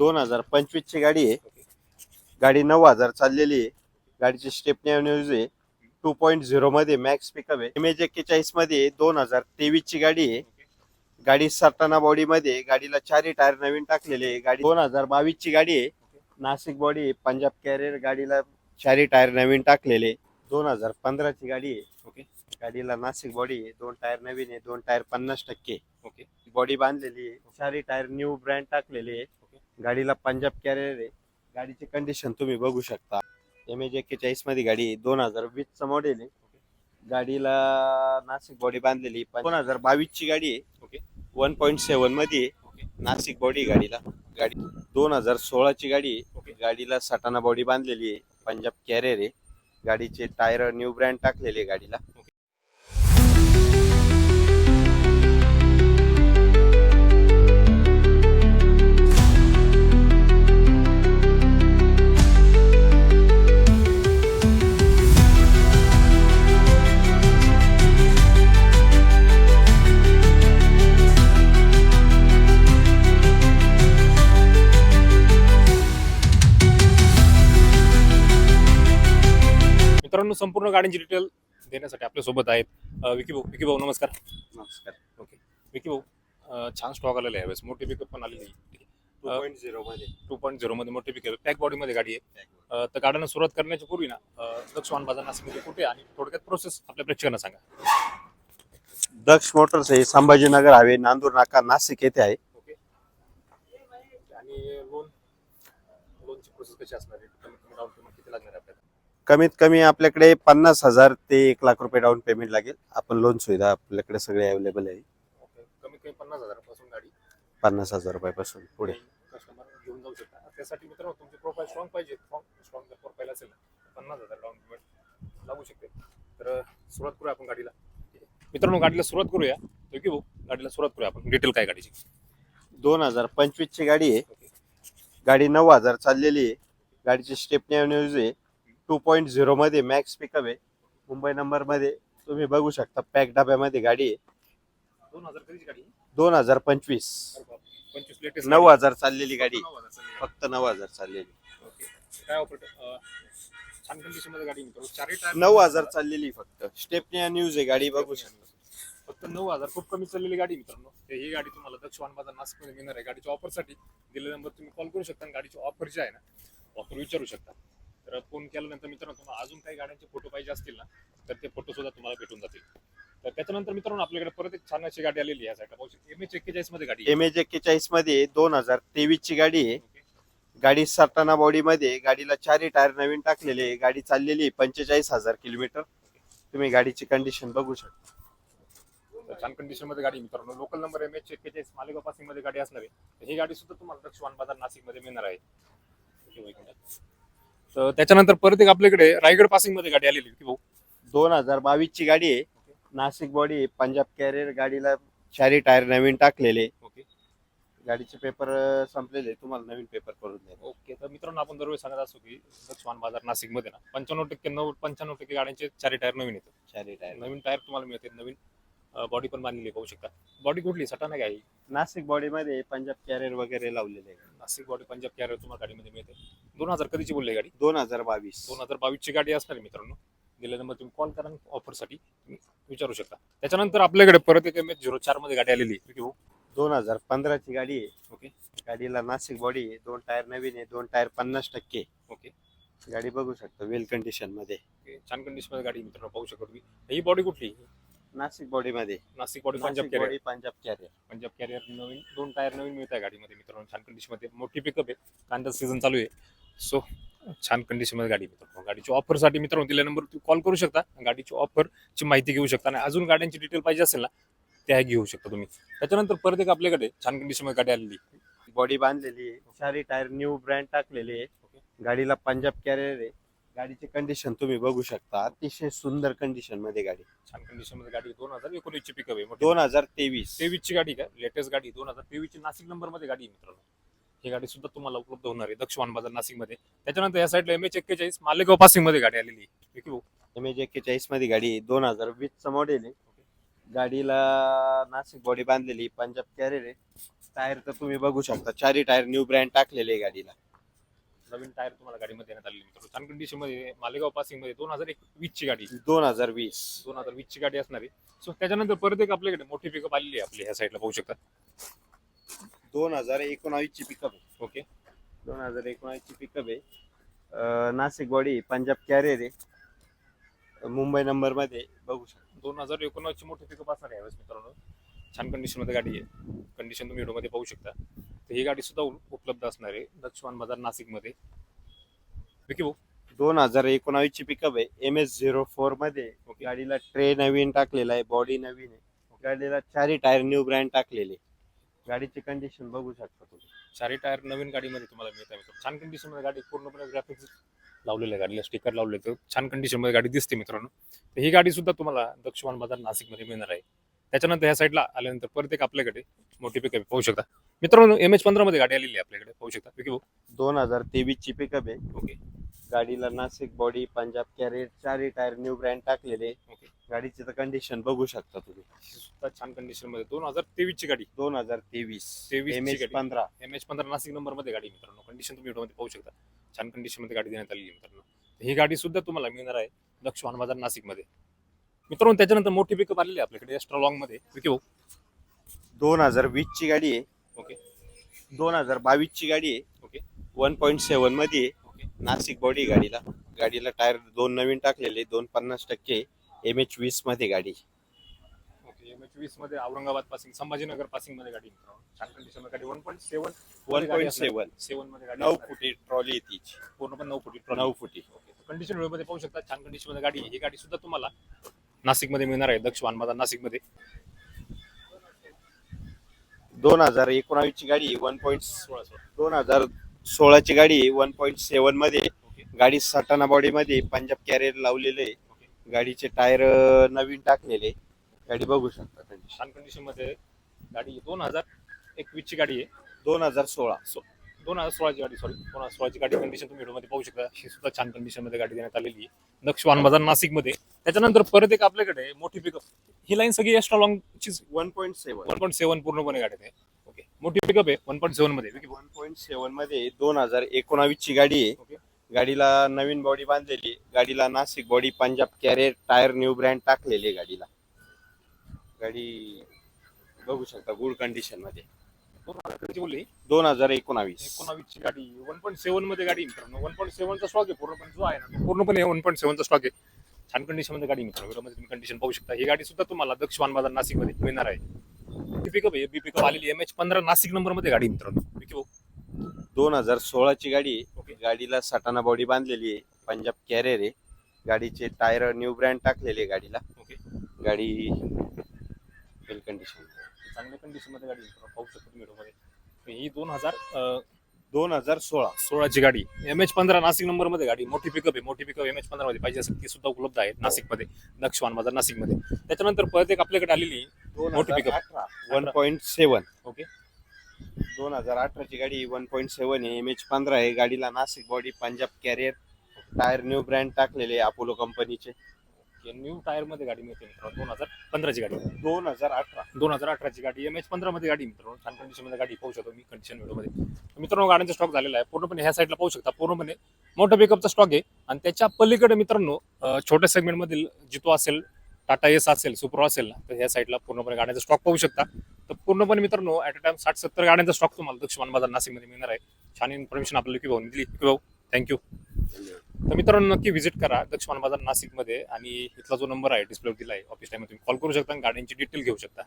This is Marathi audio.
2025 ची गाडी आहे. ओके गाडी 9,000 चाललेली आहे. गाडीची स्टेपनी न्यूज आहे. 2.0 मध्ये मॅक्स पिकअप आहे. MH41 मध्ये 2023 ची गाडी आहे. ओके गाडी सटाणा बॉडी मध्ये, गाडीला चारही टायर नवीन टाकलेले आहे. गाडी 2022 ची गाडी आहे. नाशिक बॉडी आहे. पंजाब कॅरियर, गाडीला चारही टायर नवीन टाकलेले. 2015 ची गाडी आहे. ओके गाडीला नाशिक बॉडी आहे. 2 टायर नवीन आहे, 2 टायर 50%. ओके बॉडी बांधलेली आहे. चारही टायर न्यू ब्रँड टाकलेले आहे. ओके गाडीला पंजाब कॅरियर आहे. गाडीची कंडिशन तुम्ही बघू शकता. MH41 मध्ये गाडी आहे. 2020 चं मॉडेल आहे. गाडीला नाशिक बॉडी बांधलेली. 2022 ची गाडी आहे. ओके 1.7 मध्ये आहे. ओके नाशिक बॉडी गाडीला. गाडी 2016 ची गाडी आहे. ओके गाडीला सटाणा बॉडी बांधलेली आहे. पंजाब कॅरियर आहे. गाडीचे टायर न्यू ब्रँड टाकलेले आहे गाडीला. मित्रांनो, संपूर्ण गाडीची डिटेल देण्यासाठी आपल्या सोबत आहेत विकी भाऊ नमस्कार. नमस्कार. ओके विकी भाऊ, छान स्टॉक आलेला आहे यावेळेस. मोठी पिकअप पण आलेली आहे. 2.0 मध्ये 2.0 मध्ये मोठी पिकअप, पॅक बॉडी मध्ये गाडी आहे. तर गाड्यांना सुरुवात करण्याच्या पूर्वी ना दक्ष वाहन बाजार नाशिकमध्ये कुठे आणि थोडक्यात प्रोसेस आपल्या प्रेक्षकांना सांगा. दक्ष मोटर्स आहे. संभाजीनगर हवे, नांदूर नाका, नाशिक येथे आहे. ओके आणि लोनची प्रोसेस कशी असणार आहे? कमीत कमी डाऊन पेमेंट किती लागणार आहे आपल्याला? कमीत कमी आपल्याकडे 50,000 ते 1,00,000 रुपये डाऊन पेमेंट लागेल. आपण लोन सुविधा आपल्याकडे सगळे अवेलेबल आहे. ओके कमीत कमी 50,000 पासून गाडी 50,000 रुपयापासून पुढे कस्टमर घेऊन जाऊ शकता. त्यासाठी मित्रांनो तुमची प्रोफाईल स्ट्रॉंग पाहिजे. स्ट्रॉंग जर प्रोफाईल असेल ना 50,000 डाऊन पेमेंट लागू शकते. तर सुरुवात करूया आपण गाडीला. मित्रांनो गाडीला सुरुवात करूया. की भाऊ गाडीला सुरुवात करूया आपण. डिटेल काय गाडीची? 2025 ची गाडी आहे. ओके गाडी 9,000 चाललेली आहे. गाडीची स्टेपनी न्यूज आहे. 2.0 मध्ये मॅक्स पिकअप आहे. मुंबई नंबर मध्ये तुम्ही बघू शकता. पॅक डब्यामध्ये गाडी आहे. 2000 कधीची गाडी? 2025 25 लेटेस्ट 9,000 चाललेली गाडी. 9,000 चाललेली. फक्त 9,000 चाललेली. ओके काय ऑपरेटर छान कंडिशन मध्ये गाडी मित्रांनो. चारही टायर 9,000 चाललेली फक्त. स्टेपनी न्यूज आहे गाडी, बघू शकता. फक्त 9,000 खूप कमी चाललेली गाडी मित्रांनो. ही गाडी तुम्हाला दक्ष वाहन बाजार नाशिक मध्ये मिळणार आहे. गाडीच्या ऑफरसाठी दिलेला नंबर तुम्ही कॉल करू शकता आणि गाडीची ऑफर जी आहे ना ऑफर विचारू शकता. तर फोन केल्यानंतर मित्रांनो तुम्हाला अजून काही गाड्यांचे फोटो पाहिजे असतील ना तर ते फोटो सुद्धा तुम्हाला भेटून जातील. तर त्याच्यानंतर मित्रांनो आपल्याकडे परत एक छान अशी गाडी आलेली आहे. साईडला MH41 मध्ये गाडी. MH41 मध्ये 2023 ची गाडी आहे. ओके गाडी सटाणा बॉडी मध्ये, गाडीला चारही टायर नवीन टाकलेले आहे. गाडी चाललेली आहे 45,000 किलोमीटर. तुम्ही गाडीची कंडिशन बघू शकता. तर छान कंडिशन मध्ये गाडी मित्रांनो. Local number MH41 Malegaon passing मध्ये गाडी असणार आहे. तर ही गाडी सुद्धा तुम्हाला दक्ष वाहन बाजार नाशिक मध्ये मिळणार आहे. तर त्याच्यानंतर परत एक आपल्याकडे रायगड पासिंग मध्ये गाडी आलेली की भाऊ. 2022 ची गाडी आहे. नाशिक बॉडी आहे. पंजाब कॅरियर, गाडीला चारही टायर नवीन टाकलेले. ओके गाडीचे पेपर संपलेले, तुम्हाला नवीन पेपर करून द्या. ओके तर मित्रांनो आपण दरवेळी सांगत असतो की दक्ष वाहन बाजार नाशिक मध्ये ना 95% गाड्यांचे चारही टायर नवीन येतात. चारही टायर नवीन टायर तुम्हाला मिळते. नवीन बॉडी पण बांधलेली पाहू शकता. बॉडी कुठली? सटाणा काय? नाशिक बॉडी मध्ये पंजाब कॅरियर वगैरे लावलेले आहे. नाशिक बॉडी पंजाब कॅरियर तुम्हाला गाडीमध्ये मिळते. 2000 कधीची बोलली गाडी? 2022 2022 ची गाडी असणार आहे मित्रांनो. दिल्या नंबर तुम्ही कॉल करा, ऑफरसाठी तुम्ही विचारू शकता. त्याच्यानंतर आपल्याकडे परत एक MH04 मध्ये गाडी आलेली आहे. 2015 ची गाडी आहे. ओके गाडीला नाशिक बॉडी आहे. 2 टायर नवीन आहे, 2 टायर 50%. ओके गाडी बघू शकता वेल कंडिशन मध्ये. छान कंडिशन मध्ये गाडी मित्रांनो पाहू शकतो तुम्ही. ही बॉडी कुठली? नाशिक बॉडी मध्ये. Nashik body Punjab Nashik carrier. Body Punjab carrier. Punjab carrier नवीन 2 टायर नवीन मिळत आहे गाडीमध्ये मित्रांनो. छान कंडिशन मध्ये मोठी पिकअप आहे. कांदा सीझन चालू आहे. सो छान कंडिशन मध्ये गाडी मित्रांनो. गाडीच्या ऑफरसाठी मित्रांनो दिल्या नंबर तुम्ही कॉल करू शकता. गाडीची ऑफरची माहिती घेऊ शकता आणि अजून गाड्यांची डिटेल पाहिजे असेल ना त्या घेऊ शकता तुम्ही. त्याच्यानंतर परत एक आपल्याकडे छान कंडिशन मध्ये गाडी आलेली. बॉडी बांधलेली आहे. चारही टायर न्यू ब्रँड टाकलेले आहे. गाडीला पंजाब कॅरियर आहे. गाडीची कंडिशन तुम्ही बघू शकता. अतिशय सुंदर कंडिशन मध्ये गाडी. छान कंडिशन मध्ये गाडी. 2019 ची पिकअप आहे. 2023 ची गाडी का? लेटेस्ट गाडी 2023 ची नाशिक नंबर मध्ये गाडी आहे मित्रांनो. ही गाडी सुद्धा तुम्हाला उपलब्ध होणार आहे दक्ष वाहन बाजार नाशिक मध्ये. त्याच्यानंतर या साईडला MH41 मालेगाव पासिंग मध्ये गाडी आलेली आहे. MH41 मध्ये गाडी 2020 चं मॉडेल आहे. गाडीला नाशिक बॉडी बांधलेली, पंजाब कॅरियर आहे. टायर तर तुम्ही बघू शकता, चारही टायर न्यू ब्रँड टाकलेले आहे गाडीला. नवीन टायर तुम्हाला गाडीमध्ये देण्यात आलेली मित्रांनो. छान कंडिशन मध्ये मालेगाव पासिंग मध्ये 2021 ची गाडी, 2020 2020 ची गाडी असणार आहे. सो त्याच्यानंतर परत एक आपल्याकडे मोठी पिकअप आलेली आहे आपली ह्या साईडला पाहू शकता. 2019 ची पिकअप आहे. ओके, 2019 ची पिकअप आहे. नाशिक बॉडी, पंजाब कॅरियर आहे, मुंबई नंबर मध्ये बघू शकता. 2019 ची मोठी पिकअप असणार आहे यावेळेस मित्रांनो. छान कंडिशन मध्ये गाडी आहे. कंडिशन तुम्ही व्हिडिओ मध्ये पाहू शकता. तर ही गाडी सुद्धा उपलब्ध असणार आहे दक्षवान बाजार नाशिक मध्ये. विकी भाऊ, 2019 ची पिकअप आहे, MS04 मध्ये. ओके. गाडीला ट्रे नवीन टाकलेला आहे, बॉडी नवीन आहे. गाडीला चारही टायर न्यू ब्रँड टाकलेले. गाडीची कंडिशन बघू शकता तुम्ही. चारही टायर नवीन गाडीमध्ये तुम्हाला मिळत आहे मित्रांनो. छान कंडिशन मध्ये गाडी, पूर्णपणे ग्राफिक्स लावलेलं आहे गाडीला, स्टिकर लावले, तर छान कंडिशन मध्ये गाडी दिसते मित्रांनो. तर ही गाडी सुद्धा तुम्हाला दक्षवान बाजार नाशिक मध्ये मिळणार आहे. त्याच्यानंतर ह्या साईडला आल्यानंतर परत एक आपल्याकडे मोठी पिकअप पाहू शकता मित्रांनो. MH15 मध्ये गाडी आलेली आहे आपल्याकडे पाहू शकता. विकी भाऊ, 2023 ची पिकअप आहे. ओके गाडीला नाशिक बॉडी, पंजाब कॅरियर, चारही टायर न्यू ब्रँड टाकलेले. ओके. गाडीची तर कंडिशन बघू शकता तुम्ही. ही सुद्धा छान कंडिशन मध्ये 2023 ची गाडी, 2023 23 ची गाडी. MS15. MH15 नाशिक नंबर मध्ये गाडी मित्रांनो. कंडिशन तुम्ही व्हिडिओ मध्ये पाहू शकता. छान कंडिशन मध्ये गाडी देण्यात आलेली आहे मित्रांनो. ही गाडी सुद्धा तुम्हाला मिळणार आहे दक्षवान बाजार नाशिक मध्ये मित्रांनो. त्याच्यानंतर मोठी पिकअप आलेली आहे आपल्याकडे एक्स्ट्रा लॉंग मध्ये. विकी भाऊ, 2020 ची गाडी आहे. ओके 2022 ची गाडी आहे. ओके 1.7 मध्ये आहे. ओके नाशिक बॉडी गाडीला टायर 2 नवीन टाकलेले, 250%. MH20 मध्ये गाडी. ओके. MH20 मध्ये औरंगाबाद पासिंग, संभाजीनगर पासिंग मध्ये गाडी मित्रांनो. छान कंडिशन मध्ये गाडी 1.7 1.7 मध्ये गाडी 9 असणार आहे. फुटी ट्रॉली आहे तिची. पूर्णपणे 9 फुटी 9 फुटी. कंडिशन व्हिडिओ मध्ये पाहू शकता. छान कंडिशन मध्ये गाडी, ही गाडी सुद्धा तुम्हाला नाशिक मध्ये मिळणार आहे दक्षवान बाजार नाशिक मध्ये. 2019 ची गाडी 2016 ची गाडी 1.7 मध्ये. ओके गाडी सटाणा बॉडी मध्ये, पंजाब कॅरियर लावलेले. ओके. गाडीचे टायर नवीन टाकलेले. गाडी बघू शकता कंडिशन. छान कंडिशन मध्ये गाडी 2021 ची गाडी आहे. 2016 2016 ची गाडी, सॉरी 2016 ची गाडी. कंडिशन तुम्ही व्हिडिओ मध्ये पाहू शकता. ही सुद्धा छान कंडिशन मध्ये गाडी देण्यात आलेली आहे दक्षवान बाजार नाशिक मध्ये. त्याच्यानंतर परत एक आपल्याकडे मोठी पिकअप, ही लाईन सगळी एक्स्ट्रा लॉंग ची 1.7 1.7 पूर्णपणे गाडी आहे. ओके मोठी पिकअप आहे 1.7 मध्ये. विकी भाऊ, 1.7 मध्ये 2019 ची गाडी आहे. ओके गाडीला नवीन बॉडी बांधलेली. गाडीला Nashik body, Punjab carrier, tyre new brand टाकलेले गाडीला. गाडी बघू शकता गुड कंडिशन मध्ये. किती बोलली? 2019 19 ची गाडी 1.7 मध्ये गाडी मित्रांनो. 1.7 चा स्टॉक आहे पूर्णपणे, जो आहे ना पूर्णपणे 1.7 चा स्टॉक आहे. छान कंडिशन मध्ये गाडी मित्रांनो. व्हिडिओ मध्ये तुम्ही कंडिशन पाहू शकता. ही गाडी सुद्धा तुम्हाला दक्षवान बाजार नाशिक मध्ये मिळणार आहे. पिकअप आहे, बी पिकअप आलेली MH15 नाशिक नंबर मध्ये गाडी मित्रांनो. विकी भाऊ, 2016 ची गाडी आहे. ओके गाडीला सटाणा बॉडी बांधलेली आहे, पंजाब कॅरियर आहे. गाडीचे टायर न्यू ब्रँड टाकलेले गाडीला. ओके. गाडी वेल कंडिशन. चांगल्या कंडिशन मध्ये गाडी मित्रांनो पाहू शकतो व्हिडिओ मध्ये. ही 2016 2016 ची गाडी MH15 नाशिक नंबर मध्ये गाडी. मोठी पिकअप आहे, मोठी पिकअप MH15 मध्ये पाहिजे असेल ती सुद्धा उपलब्ध आहे नाशिक मध्ये दक्षवान बाजार नाशिक मध्ये. त्याच्यानंतर परत एक आपल्याकडे आलेली मोठी पिकअप 1.7. ओके 2018 ची गाडी 1.7 आहे, MH15 आहे. गाडीला Nashik body, Punjab carrier, tyre new brand टाकलेले अपोलो कंपनीचे. न्यू टायर मध्ये गाडी मिळते मित्रांनो. 2015 ची गाडी, 2018 ची गाडी MH15 मध्ये गाडी मित्रांनो. छान कंडिशन मध्ये गाडी पाहू शकतो मी कंडिशन व्हिडिओ मध्ये. मित्रांनो गाड्यांचा स्टॉक झालेला आहे पूर्णपणे. ह्या साईडला पाहू शकता पूर्णपणे मोठा पिकअपचा स्टॉक आहे. आणि त्याच्या पलीकडे मित्रांनो छोट्या सेगमेंट मधील जितो असेल, टाटा एस असेल, सुप्रो असेल ना, तर ह्या साईडला पूर्णपणे गाड्यांचा स्टॉक पाहू शकता. तर पूर्णपणे मित्रांनो ॲट अ टाइम 60-70 गाड्यांचा स्टॉक तुम्हाला दक्षवान बाजार नाशिक मध्ये मिळणार आहे. छान इन्फॉर्मेशन आपल्याला विकी भाऊ दिली. विकी भाऊ थँक्यू. तर मित्रांनो नक्की व्हिजिट करा दक्षवान बाजार नाशिक मध्ये. आणि इथला जो नंबर आहे डिस्प्ले दिला आहे ऑफिस टाइम, तुम्ही कॉल करू शकता आणि गाड्यांची डिटेल घेऊ शकता.